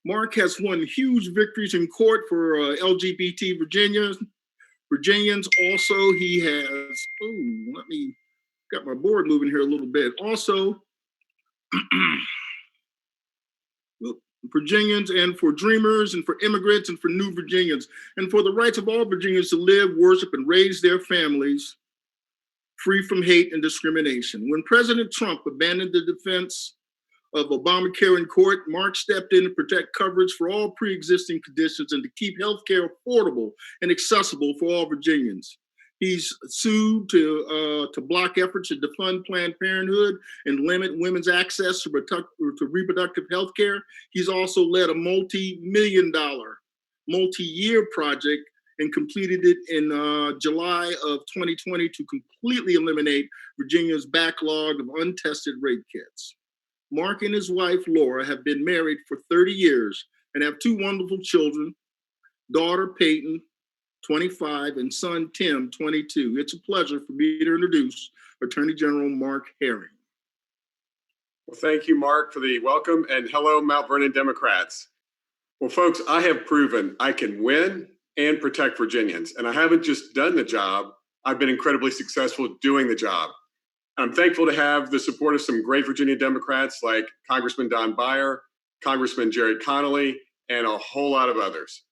Mark has won huge victories in court for LGBT Virginians. Also, he has, let me, got my board moving here a little bit. Also, Virginians and for dreamers and for immigrants and for new Virginians and for the rights of all Virginians to live, worship, and raise their families free from hate and discrimination. When President Trump abandoned the defense of Obamacare in court, Mark stepped in to protect coverage for all pre-existing conditions and to keep healthcare affordable and accessible for all Virginians. He's sued to block efforts to defund Planned Parenthood and limit women's access to reproductive health care. He's also led a multi-million-dollar, multi-year project and completed it in July of 2020 to completely eliminate Virginia's backlog of untested rape kits. Mark and his wife, Laura, have been married for 30 years and have two wonderful children, daughter Peyton, 25, and son Tim, 22. It's a pleasure for me to introduce Attorney General Mark Herring. Well, thank you, Mark, for the welcome, and hello, Mount Vernon Democrats. Well, folks, I have proven I can win and protect Virginians, and I haven't just done the job, I've been incredibly successful doing the job. I'm thankful to have the support of some great Virginia Democrats like Congressman Don Beyer, Congressman Jerry Connolly, and a whole lot of others.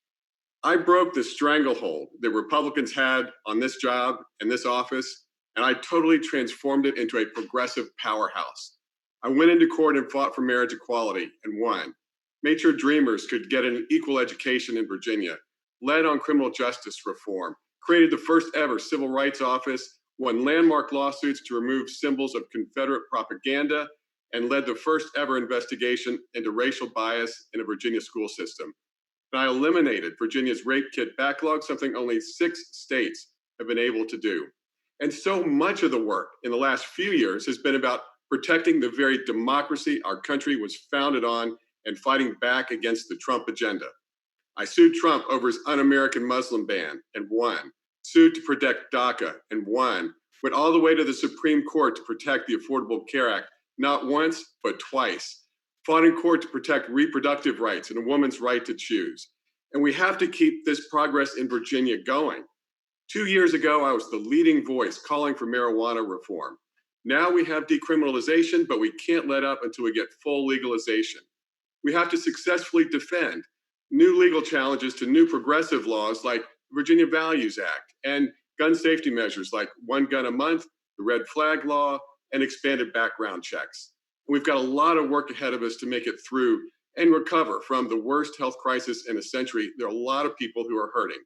I broke the stranglehold that Republicans had on this job and this office, and I totally transformed it into a progressive powerhouse. I went into court and fought for marriage equality and won, made sure dreamers could get an equal education in Virginia, led on criminal justice reform, created the first ever civil rights office, won landmark lawsuits to remove symbols of Confederate propaganda, and led the first ever investigation into racial bias in a Virginia school system. And I eliminated Virginia's rape kit backlog, something only 6 states have been able to do. And so much of the work in the last few years has been about protecting the very democracy our country was founded on and fighting back against the Trump agenda. I sued Trump over his un-American Muslim ban and won, sued to protect DACA and won, went all the way to the Supreme Court to protect the Affordable Care Act, not once, but twice, fought in court to protect reproductive rights and a woman's right to choose. And we have to keep this progress in Virginia going. 2 years ago, I was the leading voice calling for marijuana reform. Now we have decriminalization, but we can't let up until we get full legalization. We have to successfully defend new legal challenges to new progressive laws like the Virginia Values Act and gun safety measures like 1 gun a month, the red flag law, and expanded background checks. We've got a lot of work ahead of us to make it through and recover from the worst health crisis in a century. There are a lot of people who are hurting.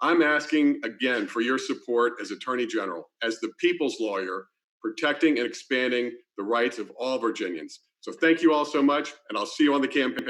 I'm asking again for your support as Attorney General, as the people's lawyer, protecting and expanding the rights of all Virginians. So thank you all so much, and I'll see you on the campaign.